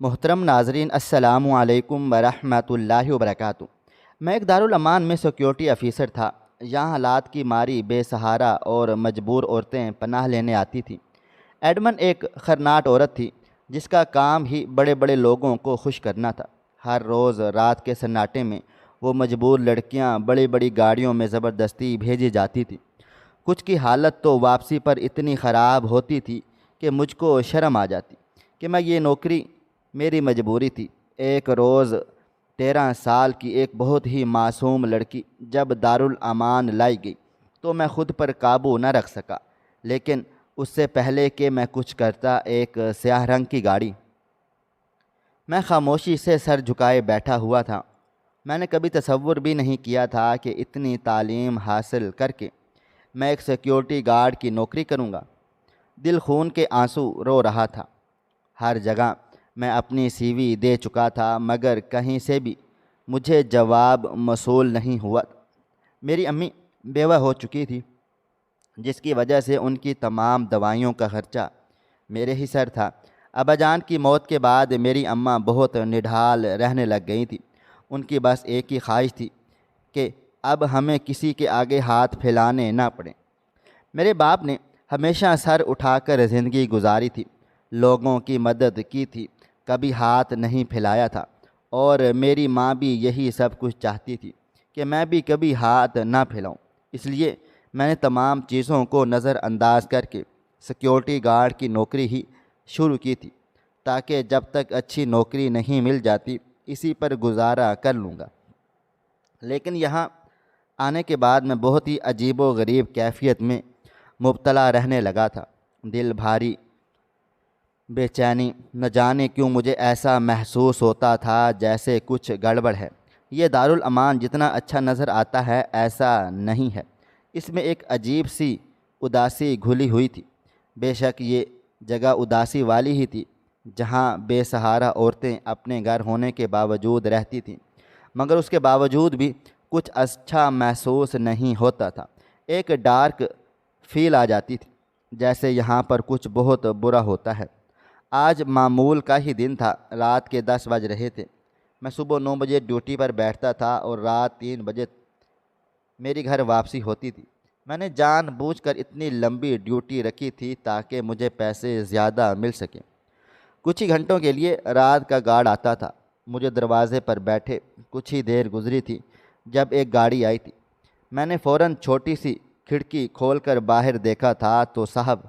محترم ناظرین السلام علیکم ورحمۃ اللہ وبرکاتہ۔ میں ایک دارالامان میں سیکیورٹی افیسر تھا۔ یہاں حالات کی ماری بے سہارا اور مجبور عورتیں پناہ لینے آتی تھیں۔ ایڈمن ایک خرناٹ عورت تھی جس کا کام ہی بڑے بڑے لوگوں کو خوش کرنا تھا۔ ہر روز رات کے سناٹے میں وہ مجبور لڑکیاں بڑی بڑی گاڑیوں میں زبردستی بھیجی جاتی تھیں۔ کچھ کی حالت تو واپسی پر اتنی خراب ہوتی تھی کہ مجھ کو شرم آ جاتی کہ میں یہ نوکری میری مجبوری تھی۔ ایک روز 13 سال کی ایک بہت ہی معصوم لڑکی جب دارالامان لائی گئی تو میں خود پر قابو نہ رکھ سکا، لیکن اس سے پہلے کہ میں کچھ کرتا، ایک سیاہ رنگ کی گاڑی۔ میں خاموشی سے سر جھکائے بیٹھا ہوا تھا۔ میں نے کبھی تصور بھی نہیں کیا تھا کہ اتنی تعلیم حاصل کر کے میں ایک سیکیورٹی گارڈ کی نوکری کروں گا۔ دل خون کے آنسو رو رہا تھا۔ ہر جگہ میں اپنی سی وی دے چکا تھا مگر کہیں سے بھی مجھے جواب موصول نہیں ہوا۔ میری امی بیوہ ہو چکی تھی جس کی وجہ سے ان کی تمام دوائیوں کا خرچہ میرے ہی سر تھا۔ ابا جان کی موت کے بعد میری اماں بہت نڈھال رہنے لگ گئی تھی۔ ان کی بس ایک ہی خواہش تھی کہ اب ہمیں کسی کے آگے ہاتھ پھیلانے نہ پڑیں۔ میرے باپ نے ہمیشہ سر اٹھا کر زندگی گزاری تھی، لوگوں کی مدد کی تھی، کبھی ہاتھ نہیں پھیلایا تھا، اور میری ماں بھی یہی سب کچھ چاہتی تھی کہ میں بھی کبھی ہاتھ نہ پھیلاؤں۔ اس لیے میں نے تمام چیزوں کو نظر انداز کر کے سیکیورٹی گارڈ کی نوکری ہی شروع کی تھی، تاکہ جب تک اچھی نوکری نہیں مل جاتی اسی پر گزارا کر لوں گا۔ لیکن یہاں آنے کے بعد میں بہت ہی عجیب و غریب کیفیت میں مبتلا رہنے لگا تھا۔ دل بھاری، بے چینی، نہ جانے کیوں مجھے ایسا محسوس ہوتا تھا جیسے کچھ گڑبڑ ہے۔ یہ دارالامان جتنا اچھا نظر آتا ہے ایسا نہیں ہے، اس میں ایک عجیب سی اداسی گھلی ہوئی تھی۔ بے شک یہ جگہ اداسی والی ہی تھی جہاں بے سہارا عورتیں اپنے گھر ہونے کے باوجود رہتی تھیں، مگر اس کے باوجود بھی کچھ اچھا محسوس نہیں ہوتا تھا۔ ایک ڈارک فیل آ جاتی تھی جیسے یہاں پر کچھ بہت برا ہوتا ہے۔ آج معمول کا ہی دن تھا۔ رات کے 10 بج رہے تھے۔ میں صبح 9 بجے ڈیوٹی پر بیٹھتا تھا اور رات 3 بجے میری گھر واپسی ہوتی تھی۔ میں نے جان بوجھ کر اتنی لمبی ڈیوٹی رکھی تھی تاکہ مجھے پیسے زیادہ مل سکیں۔ کچھ ہی گھنٹوں کے لیے رات کا گارڈ آتا تھا۔ مجھے دروازے پر بیٹھے کچھ ہی دیر گزری تھی جب ایک گاڑی آئی تھی۔ میں نے فوراً چھوٹی سی کھڑکی کھول کر باہر دیکھا تھا تو صاحب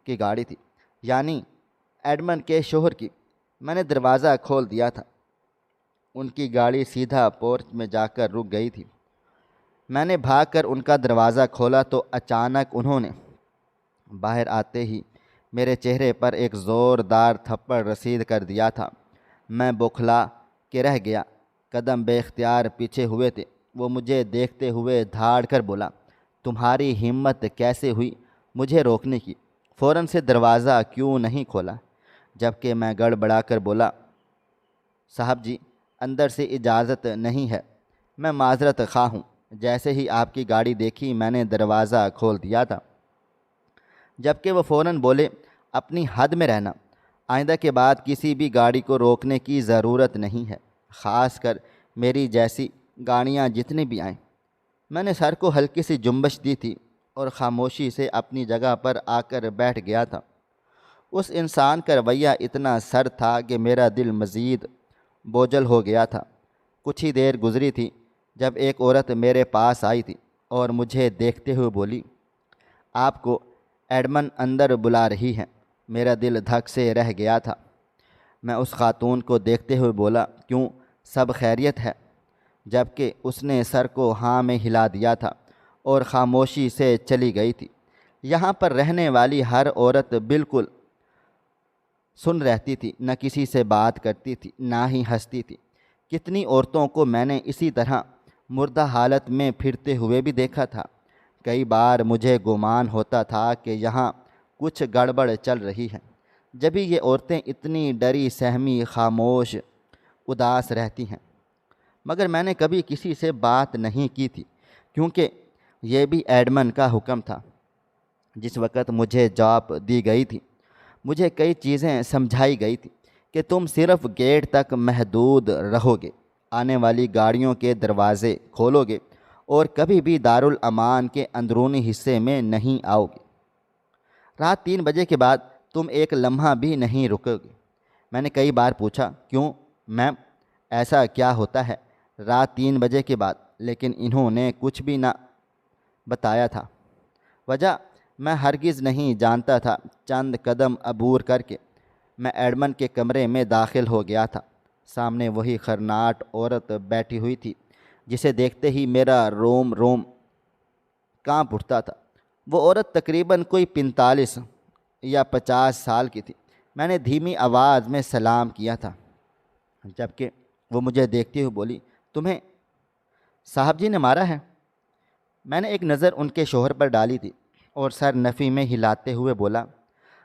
کی گاڑی تھی، یعنی ایڈمن کے شوہر کی۔ میں نے دروازہ کھول دیا تھا۔ ان کی گاڑی سیدھا پورچ میں جا کر رک گئی تھی۔ میں نے بھاگ کر ان کا دروازہ کھولا تو اچانک انہوں نے باہر آتے ہی میرے چہرے پر ایک زوردار تھپڑ رسید کر دیا تھا۔ میں بوکھلا کے رہ گیا، قدم بے اختیار پیچھے ہوئے تھے۔ وہ مجھے دیکھتے ہوئے دھاڑ کر بولا، تمہاری ہمت کیسے ہوئی مجھے روکنے کی؟ فوراً سے دروازہ کیوں نہیں کھولا؟ جبکہ میں گڑبڑا کر بولا، صاحب جی اندر سے اجازت نہیں ہے، میں معذرت خواہ ہوں۔ جیسے ہی آپ کی گاڑی دیکھی میں نے دروازہ کھول دیا تھا۔ جبکہ وہ فوراً بولے، اپنی حد میں رہنا، آئندہ کے بعد کسی بھی گاڑی کو روکنے کی ضرورت نہیں ہے، خاص کر میری جیسی گاڑیاں جتنی بھی آئیں۔ میں نے سر کو ہلکی سی جنبش دی تھی اور خاموشی سے اپنی جگہ پر آ کر بیٹھ گیا تھا۔ اس انسان کا رویہ اتنا سرد تھا کہ میرا دل مزید بوجھل ہو گیا تھا۔ کچھ ہی دیر گزری تھی جب ایک عورت میرے پاس آئی تھی اور مجھے دیکھتے ہوئے بولی، آپ کو ایڈمن اندر بلا رہی ہے۔ میرا دل دھک سے رہ گیا تھا۔ میں اس خاتون کو دیکھتے ہوئے بولا، کیوں، سب خیریت ہے؟ جبکہ اس نے سر کو ہاں میں ہلا دیا تھا اور خاموشی سے چلی گئی تھی۔ یہاں پر رہنے والی ہر عورت بالکل سن رہتی تھی، نہ کسی سے بات کرتی تھی، نہ ہی ہنستی تھی۔ کتنی عورتوں کو میں نے اسی طرح مردہ حالت میں پھرتے ہوئے بھی دیکھا تھا۔ کئی بار مجھے گمان ہوتا تھا کہ یہاں کچھ گڑبڑ چل رہی ہے، جبھی یہ عورتیں اتنی ڈری سہمی، خاموش، اداس رہتی ہیں۔ مگر میں نے کبھی کسی سے بات نہیں کی تھی، کیونکہ یہ بھی ایڈمن کا حکم تھا۔ جس وقت مجھے جاب دی گئی تھی مجھے کئی چیزیں سمجھائی گئی تھی کہ تم صرف گیٹ تک محدود رہو گے، آنے والی گاڑیوں کے دروازے کھولو گے اور کبھی بھی دارالامان کے اندرونی حصے میں نہیں آؤ گے۔ رات 3 بجے کے بعد تم ایک لمحہ بھی نہیں رکو گے۔ میں نے کئی بار پوچھا، کیوں میم، ایسا کیا ہوتا ہے رات 3 بجے کے بعد؟ لیکن انہوں نے کچھ بھی نہ بتایا تھا۔ وجہ میں ہرگز نہیں جانتا تھا۔ چند قدم عبور کر کے میں ایڈمن کے کمرے میں داخل ہو گیا تھا۔ سامنے وہی خرناٹ عورت بیٹھی ہوئی تھی جسے دیکھتے ہی میرا روم روم کانپ اٹھتا تھا۔ وہ عورت تقریباً کوئی 45 یا 50 سال کی تھی۔ میں نے دھیمی آواز میں سلام کیا تھا، جبکہ وہ مجھے دیکھتے ہوئے بولی، تمہیں صاحب جی نے مارا ہے؟ میں نے ایک نظر ان کے شوہر پر ڈالی تھی اور سر نفی میں ہلاتے ہوئے بولا،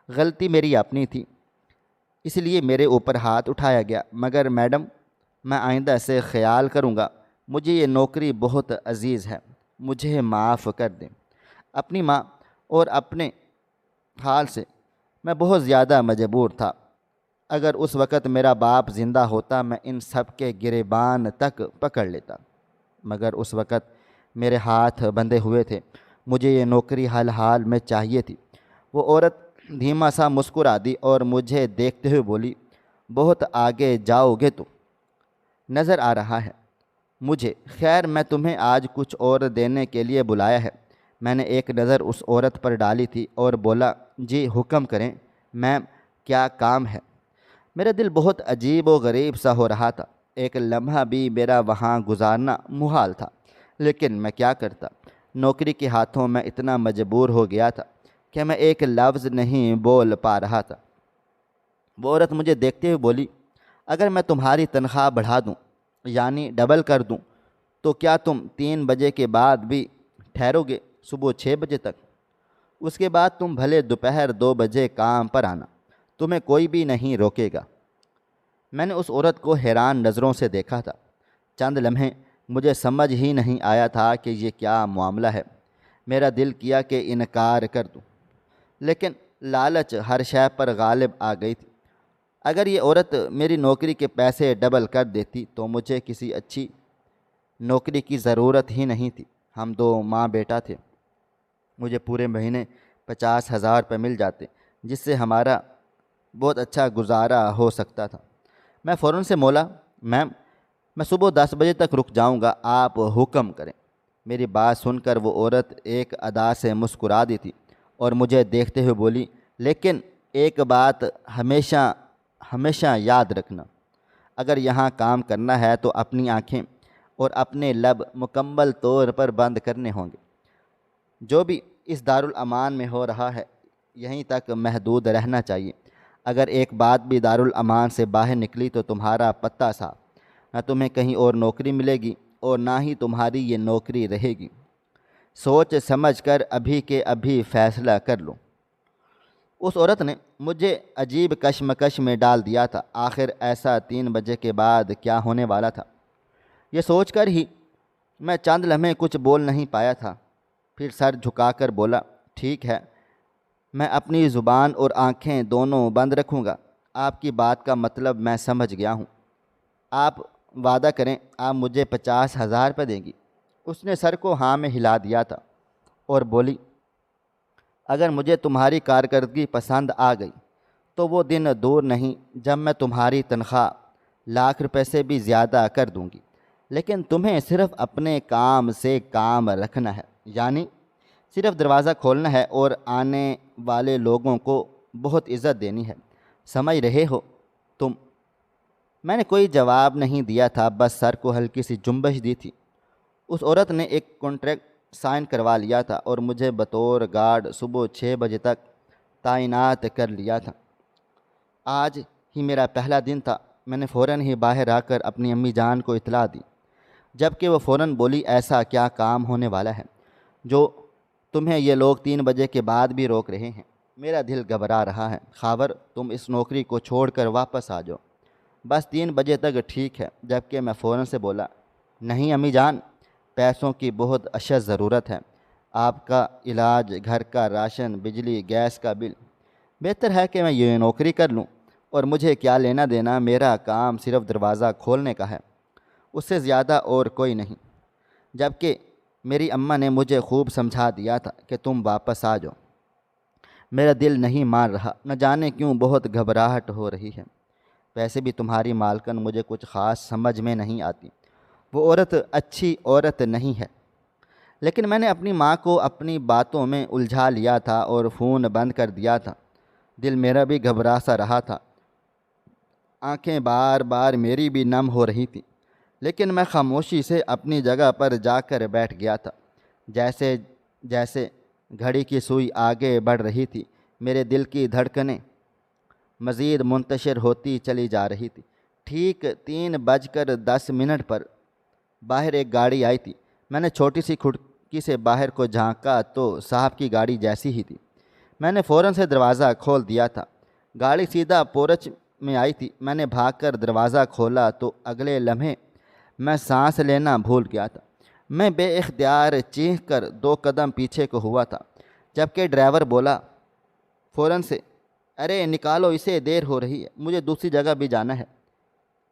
غلطی میری اپنی تھی، اس لیے میرے اوپر ہاتھ اٹھایا گیا، مگر میڈم میں آئندہ سے خیال کروں گا۔ مجھے یہ نوکری بہت عزیز ہے، مجھے معاف کر دیں۔ اپنی ماں اور اپنے حال سے میں بہت زیادہ مجبور تھا۔ اگر اس وقت میرا باپ زندہ ہوتا میں ان سب کے گریبان تک پکڑ لیتا، مگر اس وقت میرے ہاتھ بندھے ہوئے تھے۔ مجھے یہ نوکری حال حال میں چاہیے تھی۔ وہ عورت دھیما سا مسکرا دی اور مجھے دیکھتے ہوئے بولی، بہت آگے جاؤ گے تو نظر آ رہا ہے مجھے۔ خیر، میں تمہیں آج کچھ اور دینے کے لیے بلایا ہے۔ میں نے ایک نظر اس عورت پر ڈالی تھی اور بولا، جی حکم کریں میم، کیا کام ہے؟ میرا دل بہت عجیب و غریب سا ہو رہا تھا۔ ایک لمحہ بھی میرا وہاں گزارنا محال تھا، لیکن میں کیا کرتا؟ نوکری کے ہاتھوں میں اتنا مجبور ہو گیا تھا کہ میں ایک لفظ نہیں بول پا رہا تھا۔ وہ عورت مجھے دیکھتے ہوئے بولی، اگر میں تمہاری تنخواہ بڑھا دوں، یعنی ڈبل کر دوں، تو کیا تم 3 بجے کے بعد بھی ٹھہرو گے؟ صبح 6 بجے تک؟ اس کے بعد تم بھلے دوپہر 2 بجے کام پر آنا، تمہیں کوئی بھی نہیں روکے گا۔ میں نے اس عورت کو حیران نظروں سے دیکھا تھا۔ چند لمحے مجھے سمجھ ہی نہیں آیا تھا کہ یہ کیا معاملہ ہے۔ میرا دل کیا کہ انکار کر دوں، لیکن لالچ ہر شے پر غالب آ گئی تھی۔ اگر یہ عورت میری نوکری کے پیسے ڈبل کر دیتی تو مجھے کسی اچھی نوکری کی ضرورت ہی نہیں تھی۔ ہم دو ماں بیٹا تھے۔ مجھے پورے مہینے 50,000 روپے مل جاتے، جس سے ہمارا بہت اچھا گزارا ہو سکتا تھا۔ میں فوراً سے بولا، میم میں صبح 10 بجے تک رک جاؤں گا، آپ حکم کریں۔ میری بات سن کر وہ عورت ایک ادا سے مسکرا دی تھی اور مجھے دیکھتے ہوئے بولی، لیکن ایک بات ہمیشہ ہمیشہ یاد رکھنا، اگر یہاں کام کرنا ہے تو اپنی آنکھیں اور اپنے لب مکمل طور پر بند کرنے ہوں گے۔ جو بھی اس دارالامان میں ہو رہا ہے یہیں تک محدود رہنا چاہیے۔ اگر ایک بات بھی دارالامان سے باہر نکلی تو تمہارا پتہ صاف، نہ تمہیں کہیں اور نوکری ملے گی اور نہ ہی تمہاری یہ نوکری رہے گی۔ سوچ سمجھ کر ابھی کے ابھی فیصلہ کر لو۔ اس عورت نے مجھے عجیب کشمکش میں ڈال دیا تھا۔ آخر ایسا 3 بجے کے بعد کیا ہونے والا تھا، یہ سوچ کر ہی میں چند لمحے کچھ بول نہیں پایا تھا۔ پھر سر جھکا کر بولا، ٹھیک ہے، میں اپنی زبان اور آنکھیں دونوں بند رکھوں گا۔ آپ کی بات کا مطلب میں سمجھ گیا ہوں۔ آپ وعدہ کریں آپ مجھے 50,000 روپے دیں گی؟ اس نے سر کو ہاں میں ہلا دیا تھا اور بولی، اگر مجھے تمہاری کارکردگی پسند آ گئی تو وہ دن دور نہیں جب میں تمہاری تنخواہ لاکھ روپے سے بھی زیادہ کر دوں گی، لیکن تمہیں صرف اپنے کام سے کام رکھنا ہے، یعنی صرف دروازہ کھولنا ہے اور آنے والے لوگوں کو بہت عزت دینی ہے۔ سمجھ رہے ہو تم؟ میں نے کوئی جواب نہیں دیا تھا، بس سر کو ہلکی سی جنبش دی تھی۔ اس عورت نے ایک کانٹریکٹ سائن کروا لیا تھا اور مجھے بطور گارڈ صبح 6 بجے تک تعینات کر لیا تھا۔ آج ہی میرا پہلا دن تھا۔ میں نے فوراً ہی باہر آ کر اپنی امی جان کو اطلاع دی، جبکہ وہ فوراً بولی، ایسا کیا کام ہونے والا ہے جو تمہیں یہ لوگ 3 بجے کے بعد بھی روک رہے ہیں؟ میرا دل گھبرا رہا ہے۔ خاور تم اس نوکری کو چھوڑ کر واپس آ جاؤ، بس 3 بجے تک ٹھیک ہے۔ جبکہ میں فوراً سے بولا، نہیں امی جان، پیسوں کی بہت اشد ضرورت ہے، آپ کا علاج، گھر کا راشن، بجلی گیس کا بل، بہتر ہے کہ میں یہ نوکری کر لوں۔ اور مجھے کیا لینا دینا، میرا کام صرف دروازہ کھولنے کا ہے، اس سے زیادہ اور کوئی نہیں۔ جبکہ میری اماں نے مجھے خوب سمجھا دیا تھا کہ تم واپس آ جاؤ۔ میرا دل نہیں مان رہا، نہ جانے کیوں بہت گھبراہٹ ہو رہی ہے۔ ویسے بھی تمہاری مالکن مجھے کچھ خاص سمجھ میں نہیں آتی، وہ عورت اچھی عورت نہیں ہے۔ لیکن میں نے اپنی ماں کو اپنی باتوں میں الجھا لیا تھا اور فون بند کر دیا تھا۔ دل میرا بھی گھبرا سا رہا تھا، آنکھیں بار بار میری بھی نم ہو رہی تھیں، لیکن میں خاموشی سے اپنی جگہ پر جا کر بیٹھ گیا تھا۔ جیسے جیسے گھڑی کی سوئی آگے بڑھ رہی تھی، میرے دل کی دھڑکنیں مزید منتشر ہوتی چلی جا رہی تھی۔ ٹھیک 3:10 پر باہر ایک گاڑی آئی تھی۔ میں نے چھوٹی سی کھڑکی سے باہر کو جھانکا تو صاحب کی گاڑی جیسی ہی تھی۔ میں نے فوراً سے دروازہ کھول دیا تھا۔ گاڑی سیدھا پورچ میں آئی تھی۔ میں نے بھاگ کر دروازہ کھولا تو اگلے لمحے میں سانس لینا بھول گیا تھا۔ میں بے اختیار چیخ کر 2 قدم پیچھے کو ہوا تھا، جبکہ ڈرائیور بولا فوراً سے، ارے نکالو اسے، دیر ہو رہی ہے، مجھے دوسری جگہ بھی جانا ہے۔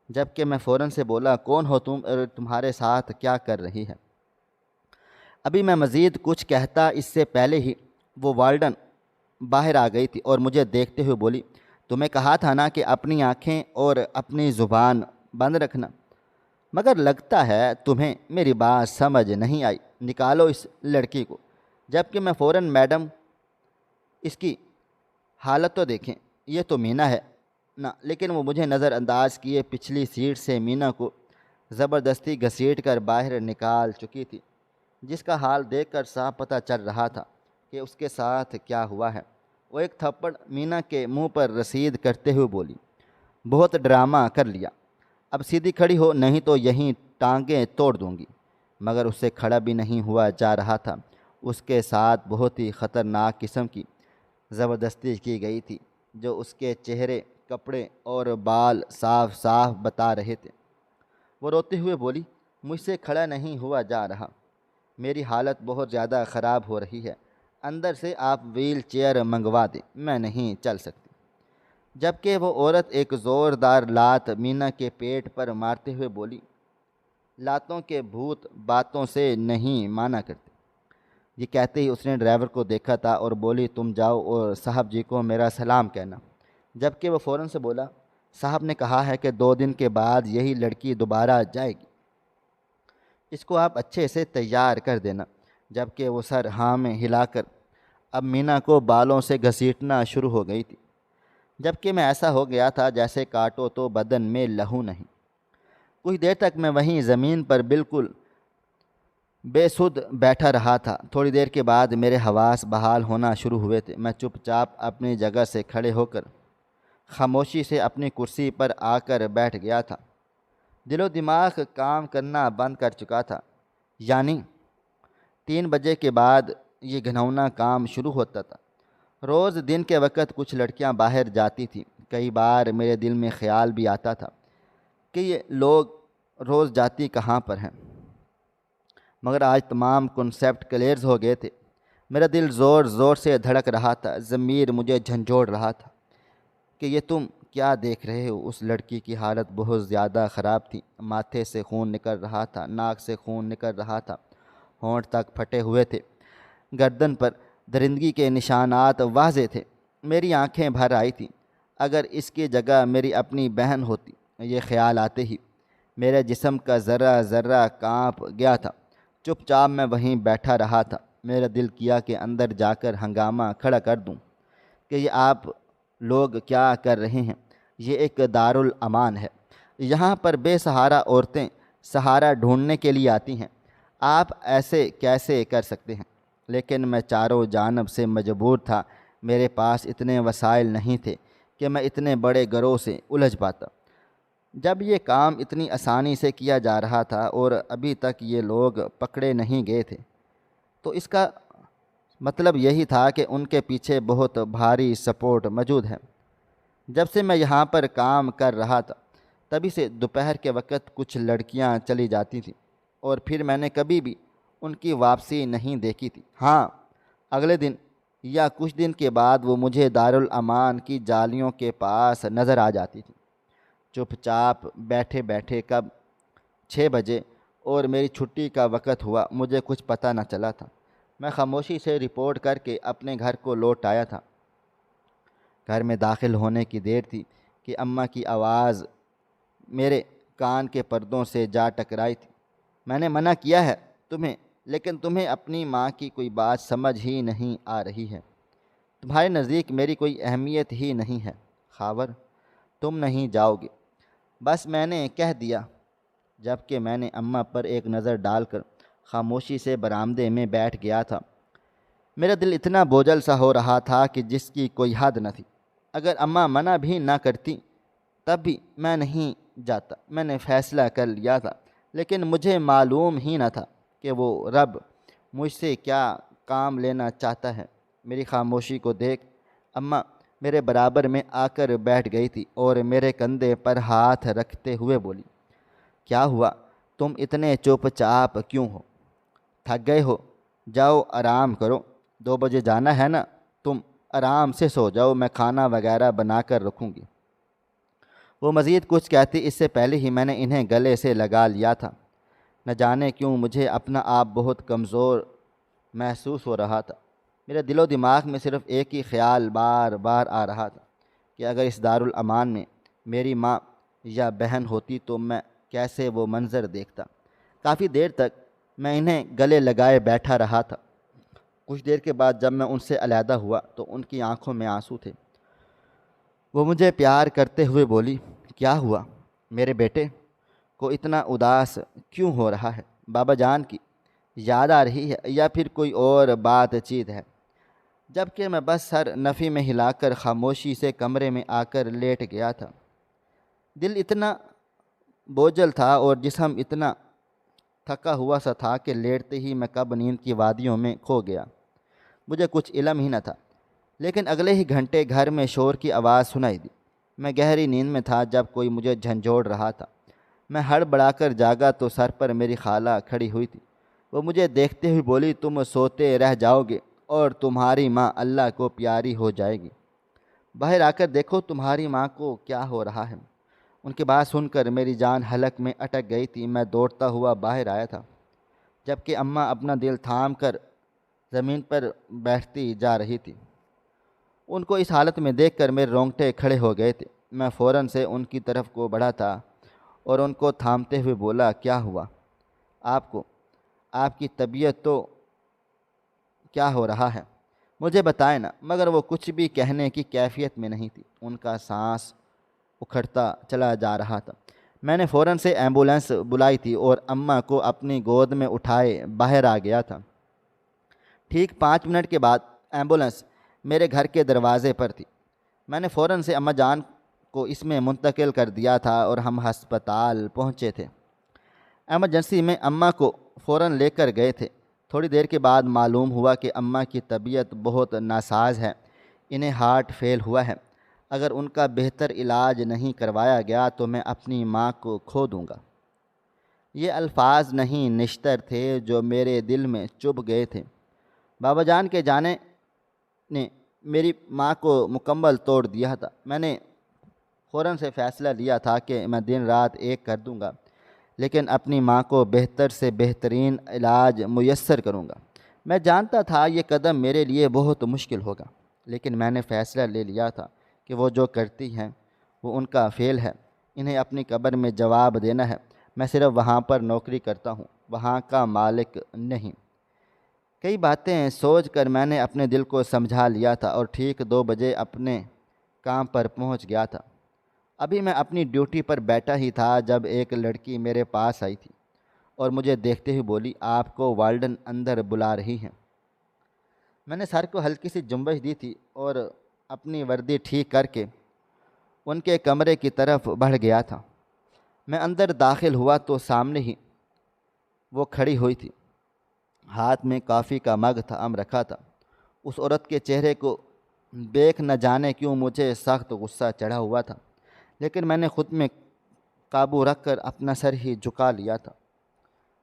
جبکہ میں فوراً سے بولا، کون ہو تم اور تمہارے ساتھ کیا کر رہی ہے؟ ابھی میں مزید کچھ کہتا اس سے پہلے ہی وہ والڈن باہر آ گئی تھی اور مجھے دیکھتے ہوئے بولی، تمہیں کہا تھا نا کہ اپنی آنکھیں اور اپنی زبان بند رکھنا، مگر لگتا ہے تمہیں میری بات سمجھ نہیں آئی، نکالو اس لڑکی کو۔ جبکہ میں فوراً، میڈم اس کی حالت تو دیکھیں، یہ تو مینا ہے نا۔ لیکن وہ مجھے نظر انداز کیے پچھلی سیٹ سے مینا کو زبردستی گھسیٹ کر باہر نکال چکی تھی، جس کا حال دیکھ کر صاف پتہ چل رہا تھا کہ اس کے ساتھ کیا ہوا ہے۔ وہ ایک تھپڑ مینا کے منہ پر رسید کرتے ہوئے بولی، بہت ڈرامہ کر لیا، اب سیدھی کھڑی ہو نہیں تو یہیں ٹانگیں توڑ دوں گی۔ مگر اس سے کھڑا بھی نہیں ہوا جا رہا تھا۔ اس کے ساتھ بہت ہی خطرناک قسم کی زبردستی کی گئی تھی، جو اس کے چہرے، کپڑے اور بال صاف صاف بتا رہے تھے۔ وہ روتے ہوئے بولی، مجھ سے کھڑا نہیں ہوا جا رہا، میری حالت بہت زیادہ خراب ہو رہی ہے، اندر سے آپ ویل چیئر منگوا دیں، میں نہیں چل سکتی۔ جبکہ وہ عورت ایک زوردار لات مینا کے پیٹ پر مارتے ہوئے بولی، لاتوں کے بھوت باتوں سے نہیں مانا کرتے۔ یہ کہتے ہی اس نے ڈرائیور کو دیکھا تھا اور بولی، تم جاؤ اور صاحب جی کو میرا سلام کہنا۔ جبکہ وہ فوراً سے بولا، صاحب نے کہا ہے کہ 2 دن کے بعد یہی لڑکی دوبارہ جائے گی، اس کو آپ اچھے سے تیار کر دینا۔ جبکہ وہ سر ہاں میں ہلا کر اب مینا کو بالوں سے گھسیٹنا شروع ہو گئی تھی۔ جبکہ میں ایسا ہو گیا تھا جیسے کاٹو تو بدن میں لہو نہیں۔ کچھ دیر تک میں وہیں زمین پر بالکل بے سدھ بیٹھا رہا تھا۔ تھوڑی دیر کے بعد میرے حواس بحال ہونا شروع ہوئے تھے۔ میں چپ چاپ اپنی جگہ سے کھڑے ہو کر خاموشی سے اپنی کرسی پر آ کر بیٹھ گیا تھا۔ دل و دماغ کام کرنا بند کر چکا تھا۔ یعنی 3 بجے کے بعد یہ گھناؤنا کام شروع ہوتا تھا۔ روز دن کے وقت کچھ لڑکیاں باہر جاتی تھیں۔ کئی بار میرے دل میں خیال بھی آتا تھا کہ یہ لوگ روز جاتی کہاں پر ہیں، مگر آج تمام کنسیپٹ کلیئرز ہو گئے تھے۔ میرا دل زور زور سے دھڑک رہا تھا، ضمیر مجھے جھنجھوڑ رہا تھا کہ یہ تم کیا دیکھ رہے ہو۔ اس لڑکی کی حالت بہت زیادہ خراب تھی، ماتھے سے خون نکل رہا تھا، ناک سے خون نکل رہا تھا، ہونٹ تک پھٹے ہوئے تھے، گردن پر درندگی کے نشانات واضح تھے۔ میری آنکھیں بھر آئی تھیں۔ اگر اس کی جگہ میری اپنی بہن ہوتی، یہ خیال آتے ہی میرے جسم کا ذرہ ذرہ کانپ گیا تھا۔ چپ چاپ میں وہیں بیٹھا رہا تھا۔ میرا دل کیا کہ اندر جا کر ہنگامہ کھڑا کر دوں کہ یہ آپ لوگ کیا کر رہے ہیں، یہ ایک دارالامان ہے، یہاں پر بے سہارا عورتیں سہارا ڈھونڈنے کے لیے آتی ہیں، آپ ایسے کیسے کر سکتے ہیں؟ لیکن میں چاروں جانب سے مجبور تھا، میرے پاس اتنے وسائل نہیں تھے کہ میں اتنے بڑے گروہ سے الجھ پاتا۔ جب یہ کام اتنی آسانی سے کیا جا رہا تھا اور ابھی تک یہ لوگ پکڑے نہیں گئے تھے، تو اس کا مطلب یہی تھا کہ ان کے پیچھے بہت بھاری سپورٹ موجود ہے۔ جب سے میں یہاں پر کام کر رہا تھا، تبھی سے دوپہر کے وقت کچھ لڑکیاں چلی جاتی تھیں اور پھر میں نے کبھی بھی ان کی واپسی نہیں دیکھی تھی۔ ہاں، اگلے دن یا کچھ دن کے بعد وہ مجھے دارالامان کی جالیوں کے پاس نظر آ جاتی تھی، چپ چاپ بیٹھے بیٹھے۔ کب 6 بجے اور میری چھٹی کا وقت ہوا، مجھے کچھ پتہ نہ چلا تھا۔ میں خاموشی سے رپورٹ کر کے اپنے گھر کو لوٹ آیا تھا۔ گھر میں داخل ہونے کی دیر تھی کہ اماں کی آواز میرے کان کے پردوں سے جا ٹکرائی تھی۔ میں نے منع کیا ہے تمہیں، لیکن تمہیں اپنی ماں کی کوئی بات سمجھ ہی نہیں آ رہی ہے۔ تمہارے نزدیک میری کوئی اہمیت ہی نہیں ہے خاور، تم نہیں جاؤ گے، بس میں نے کہہ دیا، جبکہ میں نے اماں پر ایک نظر ڈال کر خاموشی سے برآمدے میں بیٹھ گیا تھا۔ میرا دل اتنا بوجھل سا ہو رہا تھا کہ جس کی کوئی حد نہ تھی۔ اگر اماں منع بھی نہ کرتی تب بھی میں نہیں جاتا۔ میں نے فیصلہ کر لیا تھا، لیکن مجھے معلوم ہی نہ تھا کہ وہ رب مجھ سے کیا کام لینا چاہتا ہے۔ میری خاموشی کو دیکھ اماں میرے برابر میں آ کر بیٹھ گئی تھی اور میرے کندھے پر ہاتھ رکھتے ہوئے بولی، کیا ہوا؟ تم اتنے چپ چاپ کیوں ہو؟ تھک گئے ہو؟ جاؤ آرام کرو، 2 بجے جانا ہے نا، تم آرام سے سو جاؤ، میں کھانا وغیرہ بنا کر رکھوں گی۔ وہ مزید کچھ کہتی اس سے پہلے ہی میں نے انہیں گلے سے لگا لیا تھا۔ نہ جانے کیوں مجھے اپنا آپ بہت کمزور محسوس ہو رہا تھا۔ میرے دل و دماغ میں صرف ایک ہی خیال بار بار آ رہا تھا کہ اگر اس دارالامان میں میری ماں یا بہن ہوتی تو میں کیسے وہ منظر دیکھتا۔ کافی دیر تک میں انہیں گلے لگائے بیٹھا رہا تھا۔ کچھ دیر کے بعد جب میں ان سے علیحدہ ہوا تو ان کی آنکھوں میں آنسو تھے۔ وہ مجھے پیار کرتے ہوئے بولی، کیا ہوا؟ میرے بیٹے کو اتنا اداس کیوں ہو رہا ہے؟ بابا جان کی یاد آ رہی ہے یا پھر کوئی اور بات چیت ہے؟ جبکہ میں بس سر نفی میں ہلا کر خاموشی سے کمرے میں آ کر لیٹ گیا تھا۔ دل اتنا بوجھل تھا اور جسم اتنا تھکا ہوا سا تھا کہ لیٹتے ہی میں کب نیند کی وادیوں میں کھو گیا۔ مجھے کچھ علم ہی نہ تھا، لیکن اگلے ہی گھنٹے گھر میں شور کی آواز سنائی دی۔ میں گہری نیند میں تھا جب کوئی مجھے جھنجھوڑ رہا تھا۔ میں ہڑبڑا کر جاگا تو سر پر میری خالہ کھڑی ہوئی تھی۔ وہ مجھے دیکھتے ہوئے بولی، تم سوتے رہ جاؤ گے اور تمہاری ماں اللہ کو پیاری ہو جائے گی۔ باہر آ کر دیکھو تمہاری ماں کو کیا ہو رہا ہے۔ ان کی بات سن کر میری جان حلق میں اٹک گئی تھی۔ میں دوڑتا ہوا باہر آیا تھا، جبکہ اماں اپنا دل تھام کر زمین پر بیٹھتی جا رہی تھی۔ ان کو اس حالت میں دیکھ کر میرے رونگٹے کھڑے ہو گئے تھے۔ میں فوراً سے ان کی طرف کو بڑھا تھا اور ان کو تھامتے ہوئے بولا، کیا ہوا آپ کو؟ آپ کی طبیعت تو کیا ہو رہا ہے؟ مجھے بتائیں نا۔ مگر وہ کچھ بھی کہنے کی کیفیت میں نہیں تھی۔ ان کا سانس اکھڑتا چلا جا رہا تھا۔ میں نے فوراً سے ایمبولینس بلائی تھی اور اماں کو اپنی گود میں اٹھائے باہر آ گیا تھا۔ ٹھیک 5 منٹ کے بعد ایمبولینس میرے گھر کے دروازے پر تھی۔ میں نے فوراً سے اماں جان کو اس میں منتقل کر دیا تھا اور ہم ہسپتال پہنچے تھے۔ ایمرجنسی میں اماں کو فوراً لے کر گئے تھے۔ تھوڑی دیر کے بعد معلوم ہوا کہ اماں کی طبیعت بہت ناساز ہے، انہیں ہارٹ فیل ہوا ہے۔ اگر ان کا بہتر علاج نہیں کروایا گیا تو میں اپنی ماں کو کھو دوں گا۔ یہ الفاظ نہیں نشتر تھے جو میرے دل میں چبھ گئے تھے۔ بابا جان کے جانے نے میری ماں کو مکمل توڑ دیا تھا۔ میں نے فوراً سے فیصلہ لیا تھا کہ میں دن رات ایک کر دوں گا، لیکن اپنی ماں کو بہتر سے بہترین علاج میسر کروں گا۔ میں جانتا تھا یہ قدم میرے لیے بہت مشکل ہوگا، لیکن میں نے فیصلہ لے لیا تھا کہ وہ جو کرتی ہیں وہ ان کا فعل ہے، انہیں اپنی قبر میں جواب دینا ہے۔ میں صرف وہاں پر نوکری کرتا ہوں، وہاں کا مالک نہیں۔ کئی باتیں سوچ کر میں نے اپنے دل کو سمجھا لیا تھا اور ٹھیک 2 بجے اپنے کام پر پہنچ گیا تھا۔ ابھی میں اپنی ڈیوٹی پر بیٹھا ہی تھا جب ایک لڑکی میرے پاس آئی تھی اور مجھے دیکھتے ہوئے بولی، آپ کو وارڈن اندر بلا رہی ہیں۔ میں نے سر کو ہلکی سی جنبش دی تھی اور اپنی وردی ٹھیک کر کے ان کے کمرے کی طرف بڑھ گیا تھا۔ میں اندر داخل ہوا تو سامنے ہی وہ کھڑی ہوئی تھی، ہاتھ میں کافی کا مگ تھا رکھا تھا۔ اس عورت کے چہرے کو دیکھ نہ جانے کیوں مجھے سخت غصہ چڑھا ہوا تھا، لیکن میں نے خود میں قابو رکھ کر اپنا سر ہی جھکا لیا تھا۔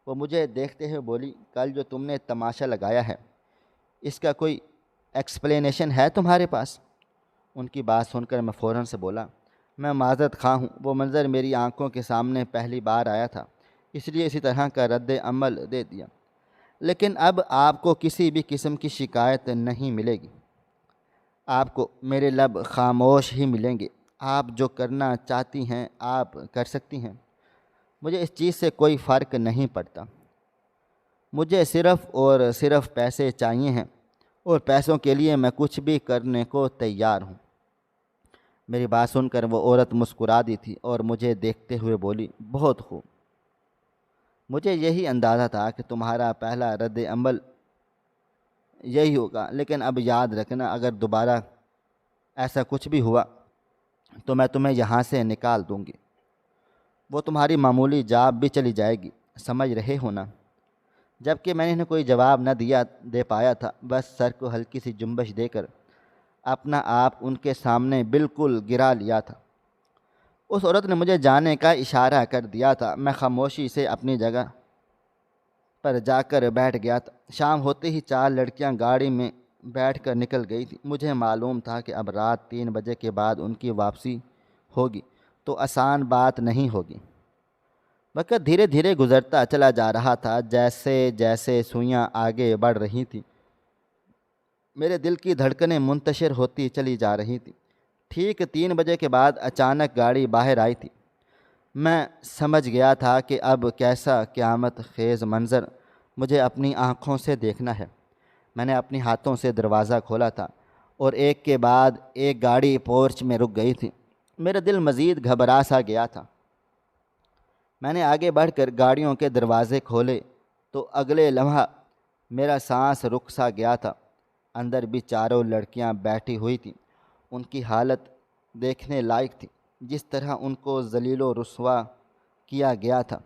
وہ مجھے دیکھتے ہوئے بولی، کل جو تم نے تماشا لگایا ہے اس کا کوئی ایکسپلینیشن ہے تمہارے پاس؟ ان کی بات سن کر میں فوراً سے بولا، میں معذرت خواہ ہوں، وہ منظر میری آنکھوں کے سامنے پہلی بار آیا تھا، اس لیے اسی طرح کا رد عمل دے دیا، لیکن اب آپ کو کسی بھی قسم کی شکایت نہیں ملے گی۔ آپ کو میرے لب خاموش ہی ملیں گے۔ آپ جو کرنا چاہتی ہیں آپ کر سکتی ہیں، مجھے اس چیز سے کوئی فرق نہیں پڑتا۔ مجھے صرف اور صرف پیسے چاہیے ہیں، اور پیسوں کے لیے میں کچھ بھی کرنے کو تیار ہوں۔ میری بات سن کر وہ عورت مسکرا دی تھی اور مجھے دیکھتے ہوئے بولی، بہت خوب، مجھے یہی اندازہ تھا کہ تمہارا پہلا رد عمل یہی ہوگا، لیکن اب یاد رکھنا اگر دوبارہ ایسا کچھ بھی ہوا تو میں تمہیں یہاں سے نکال دوں گی۔ وہ تمہاری معمولی جاب بھی چلی جائے گی، سمجھ رہے ہو نا؟ جب کہ میں نے کوئی جواب نہ دے پایا تھا، بس سر کو ہلکی سی جنبش دے کر اپنا آپ ان کے سامنے بالکل گرا لیا تھا۔ اس عورت نے مجھے جانے کا اشارہ کر دیا تھا۔ میں خاموشی سے اپنی جگہ پر جا کر بیٹھ گیا تھا۔ شام ہوتے ہی 4 لڑکیاں گاڑی میں بیٹھ کر نکل گئی تھیں۔ مجھے معلوم تھا کہ اب رات 3 بجے کے بعد ان کی واپسی ہوگی تو آسان بات نہیں ہوگی۔ وقت دھیرے دھیرے گزرتا چلا جا رہا تھا۔ جیسے جیسے سوئیاں آگے بڑھ رہی تھیں، میرے دل کی دھڑکنیں منتشر ہوتی چلی جا رہی تھیں۔ ٹھیک 3 بجے کے بعد اچانک گاڑی باہر آئی تھی۔ میں سمجھ گیا تھا کہ اب کیسا قیامت خیز منظر مجھے اپنی آنکھوں سے دیکھنا ہے۔ میں نے اپنے ہاتھوں سے دروازہ کھولا تھا اور ایک کے بعد ایک گاڑی پورچ میں رک گئی تھی۔ میرا دل مزید گھبرا سا گیا تھا۔ میں نے آگے بڑھ کر گاڑیوں کے دروازے کھولے تو اگلے لمحہ میرا سانس رک سا گیا تھا۔ اندر بھی 4 لڑکیاں بیٹھی ہوئی تھیں۔ ان کی حالت دیکھنے لائق تھی، جس طرح ان کو ذلیل و رسوا کیا گیا تھا۔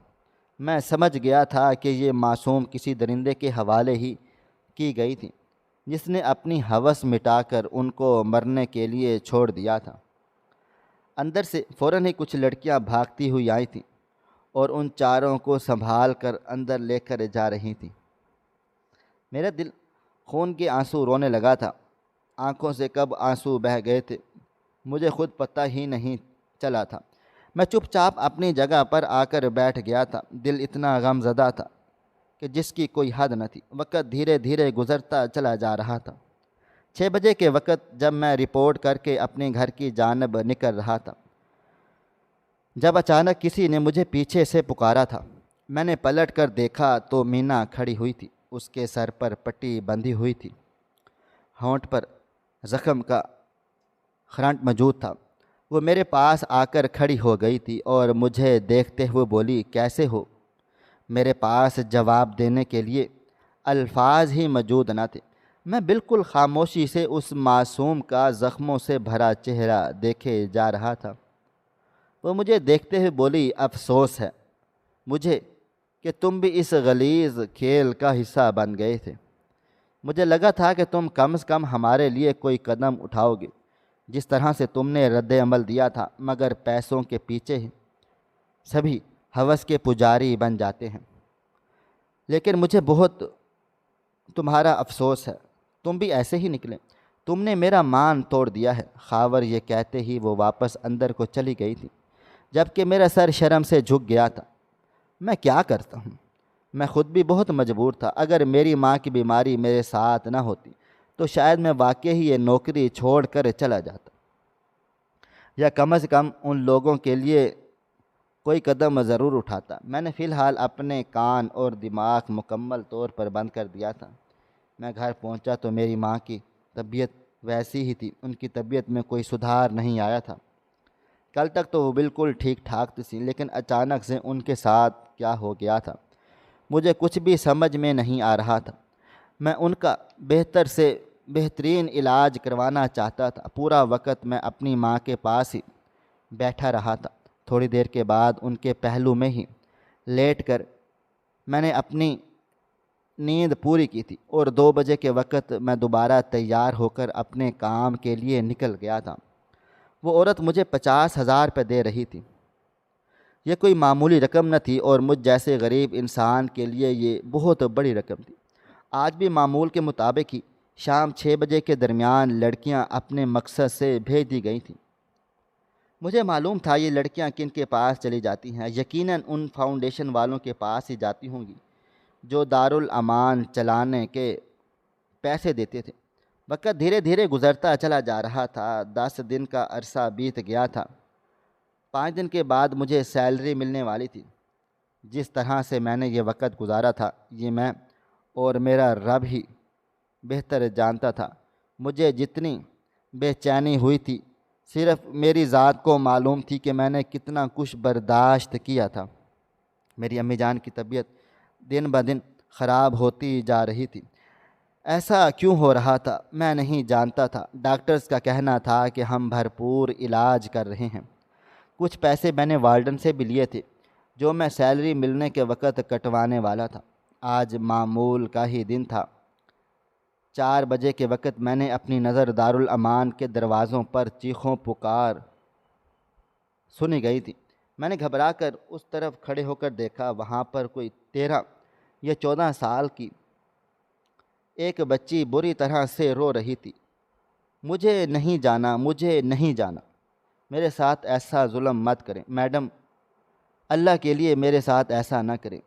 میں سمجھ گیا تھا کہ یہ معصوم کسی درندے کے حوالے ہی کی گئی تھی، جس نے اپنی ہوس مٹا کر ان کو مرنے کے لیے چھوڑ دیا تھا۔ اندر سے فوراً ہی کچھ لڑکیاں بھاگتی ہوئی آئی تھیں اور ان 4 کو سنبھال کر اندر لے کر جا رہی تھیں۔ میرا دل خون کے آنسو رونے لگا تھا۔ آنکھوں سے کب آنسو بہہ گئے تھے مجھے خود پتہ ہی نہیں چلا تھا۔ میں چپ چاپ اپنی جگہ پر آ کر بیٹھ گیا تھا۔ دل اتنا غم زدہ تھا کہ جس کی کوئی حد نہ تھی۔ وقت دھیرے دھیرے گزرتا چلا جا رہا تھا۔ 6 بجے کے وقت جب میں رپورٹ کر کے اپنے گھر کی جانب نکل رہا تھا، جب اچانک کسی نے مجھے پیچھے سے پکارا تھا۔ میں نے پلٹ کر دیکھا تو مینا کھڑی ہوئی تھی۔ اس کے سر پر پٹی بندھی ہوئی تھی، ہونٹ پر زخم کا خرنٹ موجود تھا۔ وہ میرے پاس آ کر کھڑی ہو گئی تھی اور مجھے دیکھتے ہوئے بولی، کیسے ہو؟ میرے پاس جواب دینے کے لیے الفاظ ہی موجود نہ تھے۔ میں بالکل خاموشی سے اس معصوم کا زخموں سے بھرا چہرہ دیکھے جا رہا تھا۔ وہ مجھے دیکھتے ہوئے بولی، افسوس ہے مجھے کہ تم بھی اس غلیظ کھیل کا حصہ بن گئے تھے۔ مجھے لگا تھا کہ تم کم از کم ہمارے لیے کوئی قدم اٹھاؤ گے، جس طرح سے تم نے رد عمل دیا تھا، مگر پیسوں کے پیچھے سبھی ہوس کے پجاری بن جاتے ہیں۔ لیکن مجھے بہت تمہارا افسوس ہے، تم بھی ایسے ہی نکلے۔ تم نے میرا مان توڑ دیا ہے۔ خاور یہ کہتے ہی وہ واپس اندر کو چلی گئی تھی، جبکہ میرا سر شرم سے جھک گیا تھا۔ میں کیا کرتا ہوں؟ میں خود بھی بہت مجبور تھا۔ اگر میری ماں کی بیماری میرے ساتھ نہ ہوتی تو شاید میں واقعی یہ نوکری چھوڑ کر چلا جاتا، یا کم از کم ان لوگوں کے لیے کوئی قدم ضرور اٹھاتا۔ میں نے فی الحال اپنے کان اور دماغ مکمل طور پر بند کر دیا تھا۔ میں گھر پہنچا تو میری ماں کی طبیعت ویسی ہی تھی۔ ان کی طبیعت میں کوئی سدھار نہیں آیا تھا۔ کل تک تو وہ بالکل ٹھیک ٹھاک تھی، لیکن اچانک سے ان کے ساتھ کیا ہو گیا تھا مجھے کچھ بھی سمجھ میں نہیں آ رہا تھا۔ میں ان کا بہتر سے بہترین علاج کروانا چاہتا تھا۔ پورا وقت میں اپنی ماں کے پاس ہی بیٹھا رہا تھا۔ تھوڑی دیر کے بعد ان کے پہلو میں ہی لیٹ کر میں نے اپنی نیند پوری کی تھی اور 2 بجے کے وقت میں دوبارہ تیار ہو کر اپنے کام کے لیے نکل گیا تھا۔ وہ عورت مجھے 50,000 روپے دے رہی تھی۔ یہ کوئی معمولی رقم نہ تھی اور مجھ جیسے غریب انسان کے لیے یہ بہت بڑی رقم تھی۔ آج بھی معمول کے مطابق ہی شام 6 بجے کے درمیان لڑکیاں اپنے مقصد سے بھیج دی گئی تھیں۔ مجھے معلوم تھا یہ لڑکیاں کن کے پاس چلی جاتی ہیں، یقیناً ان فاؤنڈیشن والوں کے پاس ہی جاتی ہوں گی جو دارالامان چلانے کے پیسے دیتے تھے۔ وقت دھیرے دھیرے گزرتا چلا جا رہا تھا، 10 دن کا عرصہ بیت گیا تھا۔ 5 دن کے بعد مجھے سیلری ملنے والی تھی۔ جس طرح سے میں نے یہ وقت گزارا تھا یہ میں اور میرا رب ہی بہتر جانتا تھا۔ مجھے جتنی بے چینی ہوئی تھی صرف میری ذات کو معلوم تھی کہ میں نے کتنا کچھ برداشت کیا تھا۔ میری امی جان کی طبیعت دن بدن خراب ہوتی جا رہی تھی۔ ایسا کیوں ہو رہا تھا میں نہیں جانتا تھا۔ ڈاکٹرز کا کہنا تھا کہ ہم بھرپور علاج کر رہے ہیں۔ کچھ پیسے میں نے والڈن سے بھی لیے تھے جو میں سیلری ملنے کے وقت کٹوانے والا تھا۔ آج معمول کا ہی دن تھا۔ 4 بجے کے وقت میں نے اپنی نظر دارالامان کے دروازوں پر چیخوں پکار سنی گئی تھی۔ میں نے گھبرا کر اس طرف کھڑے ہو کر دیکھا، وہاں پر کوئی 13 یا 14 سال کی ایک بچی بری طرح سے رو رہی تھی۔ مجھے نہیں جانا، مجھے نہیں جانا، میرے ساتھ ایسا ظلم مت کریں میڈم، اللہ کے لیے میرے ساتھ ایسا نہ کریں،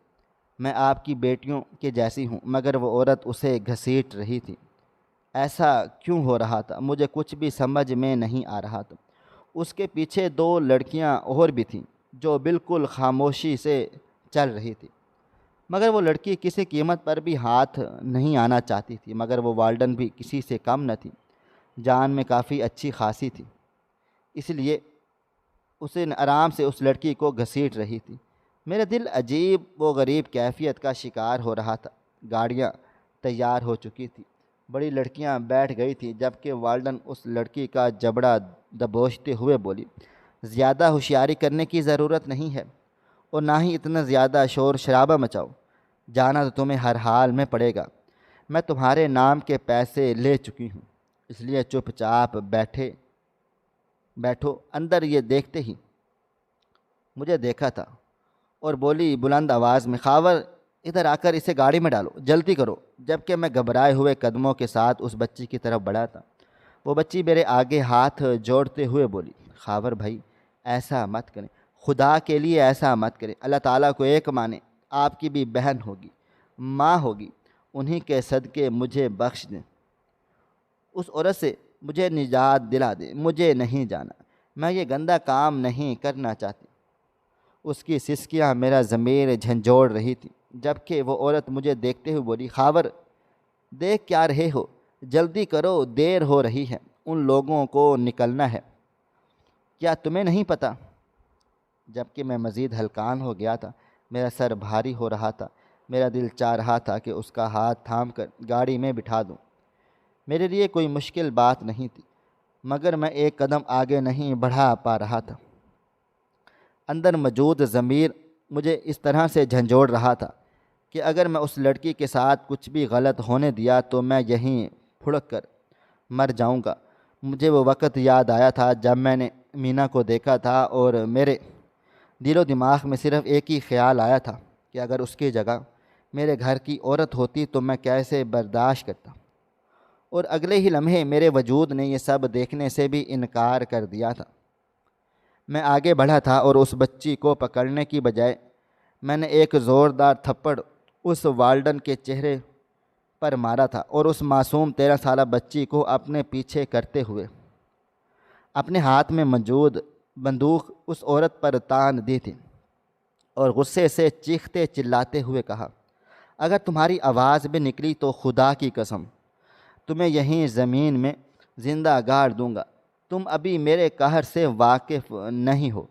میں آپ کی بیٹیوں کے جیسی ہوں۔ مگر وہ عورت اسے گھسیٹ رہی تھی۔ ایسا کیوں ہو رہا تھا مجھے کچھ بھی سمجھ میں نہیں آ رہا تھا۔ اس کے پیچھے 2 لڑکیاں اور بھی تھیں جو بالکل خاموشی سے چل رہی تھی، مگر وہ لڑکی کسی قیمت پر بھی ہاتھ نہیں آنا چاہتی تھی۔ مگر وہ والڈن بھی کسی سے کم نہ تھی، جان میں کافی اچھی خاصی تھی، اس لیے اسے آرام سے اس لڑکی کو گھسیٹ رہی تھی۔ میرا دل عجیب و غریب کیفیت کا شکار ہو رہا تھا۔ گاڑیاں تیار ہو چکی تھی، بڑی لڑکیاں بیٹھ گئی تھیں، جبکہ والڈن اس لڑکی کا جبڑا دبوچتے ہوئے بولی، زیادہ ہوشیاری کرنے کی ضرورت نہیں ہے اور نہ ہی اتنا زیادہ شور شرابہ مچاؤ، جانا تو تمہیں ہر حال میں پڑے گا۔ میں تمہارے نام کے پیسے لے چکی ہوں، اس لیے چپ چاپ بیٹھو۔ اندر یہ دیکھتے ہی مجھے دیکھا تھا اور بولی بلند آواز میں، خاور ادھر آ کر اسے گاڑی میں ڈالو، جلدی کرو۔ جبکہ میں گھبرائے ہوئے قدموں کے ساتھ اس بچی کی طرف بڑھا تھا، وہ بچی میرے آگے ہاتھ جوڑتے ہوئے بولی، خاور بھائی ایسا مت کریں، خدا کے لیے ایسا مت کریں، اللہ تعالیٰ کو ایک مانیں، آپ کی بھی بہن ہوگی، ماں ہوگی، انہی کے صدقے مجھے بخش دیں، اس عورت سے مجھے نجات دلا دیں، مجھے نہیں جانا، میں یہ گندا کام نہیں کرنا چاہتی۔ اس کی سسکیاں میرا ضمیر جھنجھوڑ رہی تھی، جبکہ وہ عورت مجھے دیکھتے ہوئے بولی، خاور دیکھ کیا رہے ہو، جلدی کرو، دیر ہو رہی ہے، ان لوگوں کو نکلنا ہے، کیا تمہیں نہیں پتہ؟ جبکہ میں مزید ہلکان ہو گیا تھا، میرا سر بھاری ہو رہا تھا، میرا دل چاہ رہا تھا کہ اس کا ہاتھ تھام کر گاڑی میں بٹھا دوں۔ میرے لیے کوئی مشکل بات نہیں تھی، مگر میں ایک قدم آگے نہیں بڑھا پا رہا تھا۔ اندر موجود ضمیر مجھے اس طرح سے جھنجھوڑ رہا تھا کہ اگر میں اس لڑکی کے ساتھ کچھ بھی غلط ہونے دیا تو میں یہیں پھڑک کر مر جاؤں گا۔ مجھے وہ وقت یاد آیا تھا جب میں نے مینا کو دیکھا تھا اور میرے دل و دماغ میں صرف ایک ہی خیال آیا تھا کہ اگر اس کی جگہ میرے گھر کی عورت ہوتی تو میں کیسے برداشت کرتا، اور اگلے ہی لمحے میرے وجود نے یہ سب دیکھنے سے بھی انکار کر دیا تھا۔ میں آگے بڑھا تھا اور اس بچی کو پکڑنے کی بجائے میں نے ایک زوردار تھپڑ اس والڈن کے چہرے پر مارا تھا اور اس معصوم 13 سالہ بچی کو اپنے پیچھے کرتے ہوئے اپنے ہاتھ میں موجود بندوق اس عورت پر تان دی تھی اور غصے سے چیختے چلاتے ہوئے کہا، اگر تمہاری آواز بھی نکلی تو خدا کی قسم تمہیں یہیں زمین میں زندہ گاڑ دوں گا۔ تم ابھی میرے قہر سے واقف نہیں ہو،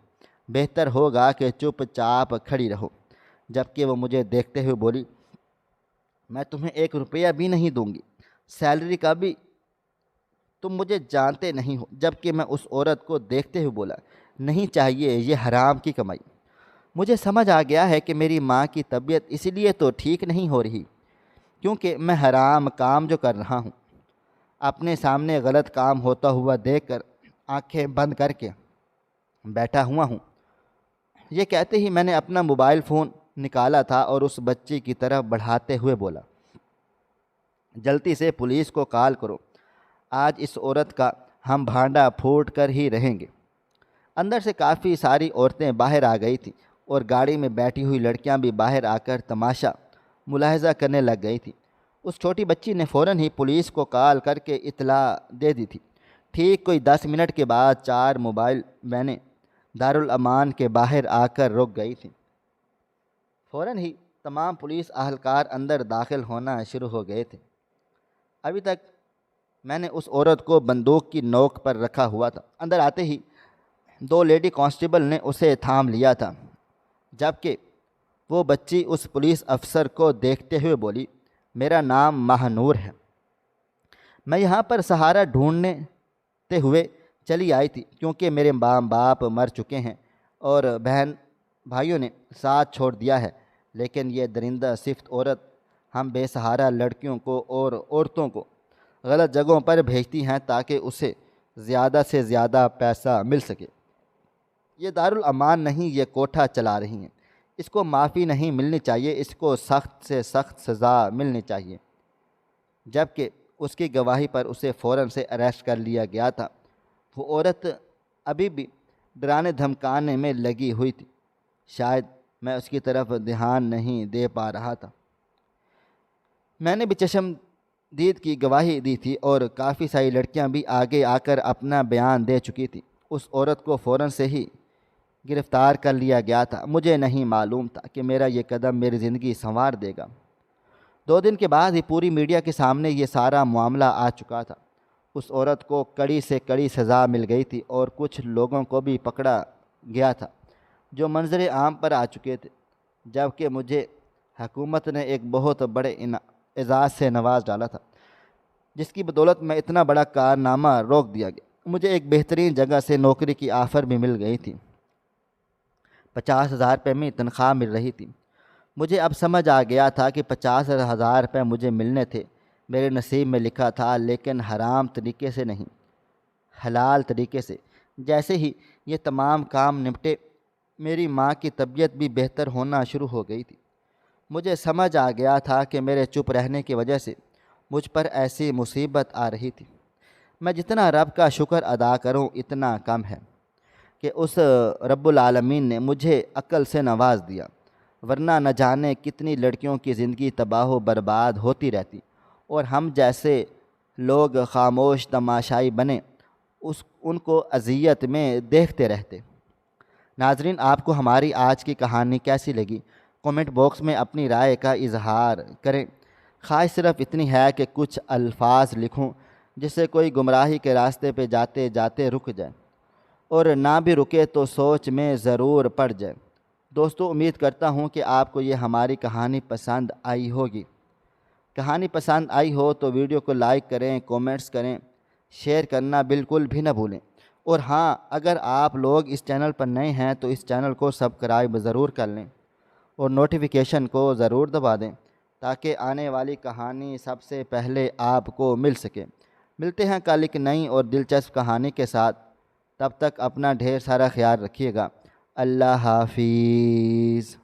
بہتر ہوگا کہ چپ چاپ کھڑی رہو۔ جبکہ وہ مجھے دیکھتے ہوئے بولی، میں تمہیں 1 روپیہ بھی نہیں دوں گی، سیلری کا بھی تم مجھے جانتے نہیں ہو۔ جبکہ میں اس عورت کو دیکھتے ہوئے بولا، نہیں چاہیے، یہ حرام کی کمائی۔ مجھے سمجھ آ گیا ہے کہ میری ماں کی طبیعت اس لیے تو ٹھیک نہیں ہو رہی کیونکہ میں حرام کام جو کر رہا ہوں، اپنے سامنے غلط کام ہوتا ہوا دیکھ کر آنکھیں بند کر کے بیٹھا ہوا ہوں۔ یہ کہتے ہی میں نے اپنا موبائل فون نکالا تھا اور اس بچی کی طرف بڑھاتے ہوئے بولا، جلدی سے پولیس کو کال کرو، آج اس عورت کا ہم بھانڈا پھوٹ کر ہی رہیں گے۔ اندر سے کافی ساری عورتیں باہر آ گئی تھیں اور گاڑی میں بیٹھی ہوئی لڑکیاں بھی باہر آ کر تماشا ملاحظہ کرنے لگ گئی تھیں۔ اس چھوٹی بچی نے فوراً ہی پولیس کو کال کر کے اطلاع دے دی تھی۔ ٹھیک کوئی 10 منٹ کے بعد 4 موبائل وینیں دارالامان کے باہر آ کر رک گئی تھیں۔ فوراً ہی تمام پولیس اہلکار اندر داخل ہونا شروع ہو گئے تھے۔ ابھی تک میں نے اس عورت کو بندوق کی نوک پر رکھا ہوا تھا۔ اندر آتے ہی 2 لیڈی کانسٹیبل نے اسے تھام لیا تھا، جبکہ وہ بچی اس پولیس افسر کو دیکھتے ہوئے بولی، میرا نام ماہنور ہے، میں یہاں پر سہارا ڈھونڈتے ہوئے چلی آئی تھی کیونکہ میرے ماں باپ مر چکے ہیں اور بہن بھائیوں نے ساتھ چھوڑ دیا ہے، لیکن یہ درندہ صفت عورت ہم بے سہارا لڑکیوں کو اور عورتوں کو غلط جگہوں پر بھیجتی ہیں تاکہ اسے زیادہ سے زیادہ پیسہ مل سکے۔ یہ دارالامان نہیں، یہ کوٹھا چلا رہی ہیں، اس کو معافی نہیں ملنی چاہیے، اس کو سخت سے سخت سزا ملنی چاہیے۔ جبکہ اس کی گواہی پر اسے فوراً سے اریسٹ کر لیا گیا تھا۔ وہ عورت ابھی بھی ڈرانے دھمکانے میں لگی ہوئی تھی، شاید میں اس کی طرف دھیان نہیں دے پا رہا تھا۔ میں نے بھی چشم دید کی گواہی دی تھی اور کافی ساری لڑکیاں بھی آگے آ کر اپنا بیان دے چکی تھی۔ اس عورت کو فوراً سے ہی گرفتار کر لیا گیا تھا۔ مجھے نہیں معلوم تھا کہ میرا یہ قدم میری زندگی سنوار دے گا۔ 2 دن کے بعد ہی پوری میڈیا کے سامنے یہ سارا معاملہ آ چکا تھا۔ اس عورت کو کڑی سے کڑی سزا مل گئی تھی اور کچھ لوگوں کو بھی پکڑا گیا تھا جو منظر عام پر آ چکے تھے، جبکہ مجھے حکومت نے ایک بہت بڑے اعزاز سے نواز ڈالا تھا، جس کی بدولت میں اتنا بڑا کارنامہ روک دیا گیا۔ مجھے ایک بہترین جگہ سے نوکری کی آفر بھی مل گئی تھی، 50,000 روپے میں تنخواہ مل رہی تھی۔ مجھے اب سمجھ آ گیا تھا کہ 50,000 روپے مجھے ملنے تھے، میرے نصیب میں لکھا تھا، لیکن حرام طریقے سے نہیں، حلال طریقے سے۔ جیسے ہی یہ تمام کام نپٹے، میری ماں کی طبیعت بھی بہتر ہونا شروع ہو گئی تھی۔ مجھے سمجھ آ گیا تھا کہ میرے چپ رہنے کی وجہ سے مجھ پر ایسی مصیبت آ رہی تھی۔ میں جتنا رب کا شکر ادا کروں اتنا کم ہے کہ اس رب العالمین نے مجھے عقل سے نواز دیا، ورنہ نہ جانے کتنی لڑکیوں کی زندگی تباہ و برباد ہوتی رہتی اور ہم جیسے لوگ خاموش تماشائی بنے ان کو اذیت میں دیکھتے رہتے۔ ناظرین، آپ کو ہماری آج کی کہانی کیسی لگی؟ کومنٹ باکس میں اپنی رائے کا اظہار کریں۔ خواہش صرف اتنی ہے کہ کچھ الفاظ لکھوں جس سے کوئی گمراہی کے راستے پہ جاتے جاتے رک جائے، اور نہ بھی رکے تو سوچ میں ضرور پڑ جائے۔ دوستو، امید کرتا ہوں کہ آپ کو یہ ہماری کہانی پسند آئی ہوگی۔ کہانی پسند آئی ہو تو ویڈیو کو لائک کریں، کومنٹس کریں، شیئر کرنا بالکل بھی نہ بھولیں۔ اور ہاں، اگر آپ لوگ اس چینل پر نئے ہیں تو اس چینل کو سبسکرائب ضرور کر لیں اور نوٹیفیکیشن کو ضرور دبا دیں تاکہ آنے والی کہانی سب سے پہلے آپ کو مل سکے۔ ملتے ہیں کل ایک نئی اور دلچسپ کہانی کے ساتھ، تب تک اپنا ڈھیر سارا خیال رکھیے گا۔ اللہ حافظ۔